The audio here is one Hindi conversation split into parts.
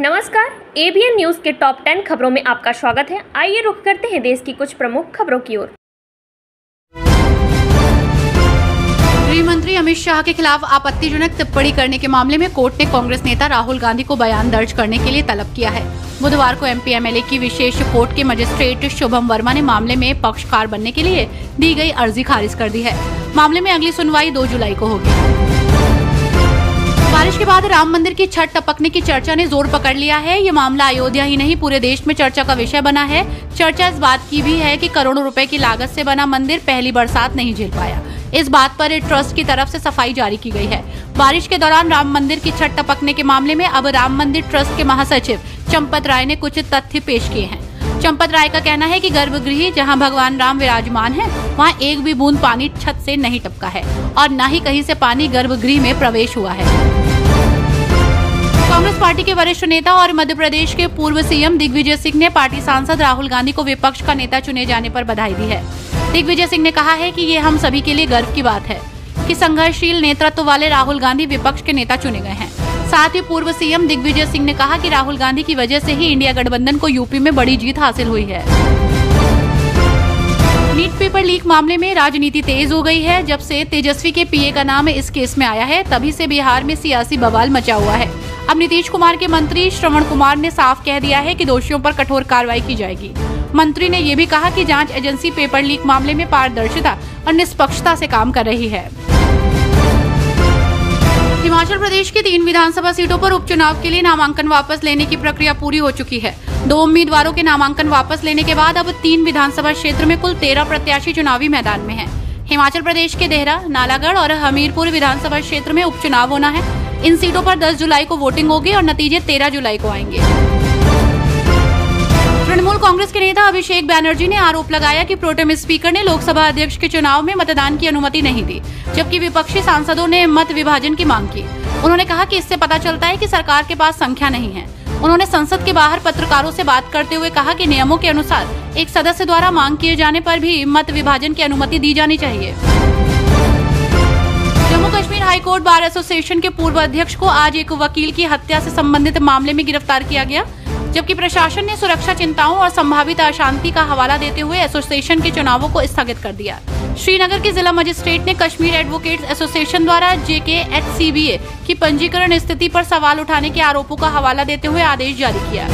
नमस्कार, एबीएन न्यूज के टॉप 10 खबरों में आपका स्वागत है। आइए रुख करते हैं देश की कुछ प्रमुख खबरों की ओर। गृह मंत्री अमित शाह के खिलाफ आपत्तिजनक टिप्पणी करने के मामले में कोर्ट ने कांग्रेस नेता राहुल गांधी को बयान दर्ज करने के लिए तलब किया है। बुधवार को एमपी एमएलए की विशेष कोर्ट के मजिस्ट्रेट शुभम वर्मा ने मामले में पक्षकार बनने के लिए दी गई अर्जी खारिज कर दी है। मामले में अगली सुनवाई 2 जुलाई को होगी। बारिश के बाद राम मंदिर की छत टपकने की चर्चा ने जोर पकड़ लिया है। ये मामला अयोध्या ही नहीं पूरे देश में चर्चा का विषय बना है। चर्चा इस बात की भी है कि करोड़ों रुपए की लागत से बना मंदिर पहली बरसात नहीं झेल पाया। इस बात पर ट्रस्ट की तरफ से सफाई जारी की गई है। बारिश के दौरान राम मंदिर की छत टपकने के मामले में अब राम मंदिर ट्रस्ट के महासचिव चंपत राय ने कुछ तथ्य पेश किए हैं। चंपत राय का कहना है कि गर्भगृह जहां भगवान राम विराजमान हैं, वहां एक भी बूंद पानी छत से नहीं टपका है और न ही कहीं से पानी गर्भगृह में प्रवेश हुआ है। कांग्रेस पार्टी के वरिष्ठ नेता और मध्य प्रदेश के पूर्व सीएम दिग्विजय सिंह ने पार्टी सांसद राहुल गांधी को विपक्ष का नेता चुने जाने पर बधाई दी है। दिग्विजय सिंह ने कहा है कि ये हम सभी के लिए गर्व की बात है कि संघर्षशील नेतृत्व वाले राहुल गांधी विपक्ष के नेता चुने गए हैं। साथ ही पूर्व सीएम दिग्विजय सिंह ने कहा कि राहुल गांधी की वजह से ही इंडिया गठबंधन को यूपी में बड़ी जीत हासिल हुई है। नीट पेपर लीक मामले में राजनीति तेज हो गई है। जब से तेजस्वी के पीए का नाम इस केस में आया है, तभी से बिहार में सियासी बवाल मचा हुआ है। अब नीतीश कुमार के मंत्री श्रवण कुमार ने साफ कह दिया है कि दोषियों पर कठोर कार्रवाई की जाएगी। मंत्री ने ये भी कहा कि जांच एजेंसी पेपर लीक मामले में पारदर्शिता और निष्पक्षता से काम कर रही है। हिमाचल प्रदेश की 3 विधानसभा सीटों पर उपचुनाव के लिए नामांकन वापस लेने की प्रक्रिया पूरी हो चुकी है। 2 उम्मीदवारों के नामांकन वापस लेने के बाद अब 3 विधानसभा क्षेत्र में कुल 13 प्रत्याशी चुनावी मैदान में हैं। हिमाचल प्रदेश के देहरा, नालागढ़ और हमीरपुर विधानसभा क्षेत्र में उपचुनाव होना है। इन सीटों पर 10 जुलाई को वोटिंग होगी और नतीजे 13 जुलाई को आएंगे। तृणमूल कांग्रेस के नेता अभिषेक बैनर्जी ने आरोप लगाया कि प्रोटेम स्पीकर ने लोकसभा अध्यक्ष के चुनाव में मतदान की अनुमति नहीं दी, जबकि विपक्षी सांसदों ने मत विभाजन की मांग की। उन्होंने कहा कि इससे पता चलता है कि सरकार के पास संख्या नहीं है। उन्होंने संसद के बाहर पत्रकारों से बात करते हुए कहा कि नियमों के अनुसार एक सदस्य द्वारा मांग किए जाने पर भी मत विभाजन की अनुमति दी जानी चाहिए। Jammu Kashmir high court bar association के पूर्व अध्यक्ष को आज एक वकील की हत्या से संबंधित मामले में गिरफ्तार किया गया, जबकि प्रशासन ने सुरक्षा चिंताओं और संभावित अशांति का हवाला देते हुए एसोसिएशन के चुनावों को स्थगित कर दिया। श्रीनगर के जिला मजिस्ट्रेट ने कश्मीर एडवोकेट्स एसोसिएशन द्वारा JKHCBA की पंजीकरण स्थिति पर सवाल उठाने के आरोपों का हवाला देते हुए आदेश जारी किया।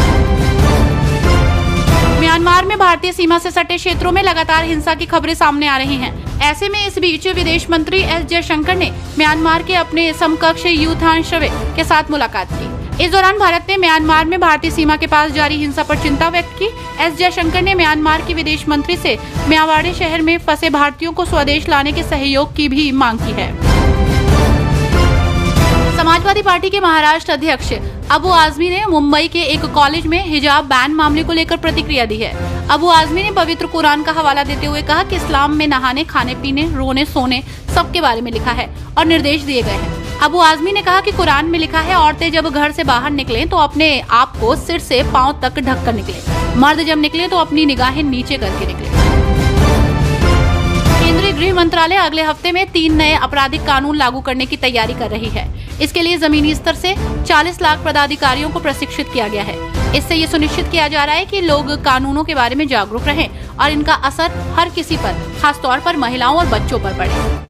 म्यांमार में भारतीय सीमा से सटे क्षेत्रों में लगातार हिंसा की खबरें सामने आ रही हैं। ऐसे में इस बीच विदेश मंत्री एस जयशंकर ने म्यांमार के अपने समकक्ष यू थान शवे के साथ मुलाकात की। इस दौरान भारत ने म्यांमार में भारतीय सीमा के पास जारी हिंसा पर चिंता व्यक्त की। एस जयशंकर ने म्यांमार के विदेश मंत्री से म्यावाड़ी शहर में फंसे भारतीयों को स्वदेश लाने के सहयोग की भी मांग की है। समाजवादी पार्टी के महाराष्ट्र अध्यक्ष अबू आजमी ने मुंबई के एक कॉलेज में हिजाब बैन मामले को लेकर प्रतिक्रिया दी है। अबू आजमी ने पवित्र कुरान का हवाला देते हुए कहा कि इस्लाम में नहाने, खाने पीने, रोने, सोने सबके बारे में लिखा है और निर्देश दिए गए हैं। अबू आजमी ने कहा कि कुरान में लिखा है औरतें जब घर से बाहर निकलें तो अपने आप को सिर से पांव तक ढक कर निकलें। मर्द जब निकले तो अपनी निगाहें नीचे करके निकलें। केंद्रीय गृह मंत्रालय अगले हफ्ते में 3 नए आपराधिक कानून लागू करने की तैयारी कर रही है। इसके लिए जमीनी स्तर से 40 लाख पदाधिकारियों को प्रशिक्षित किया गया है। इससे ये सुनिश्चित किया जा रहा है कि लोग कानूनों के बारे में जागरूक रहें और इनका असर हर किसी पर, खासतौर पर महिलाओं और बच्चों पर पड़े।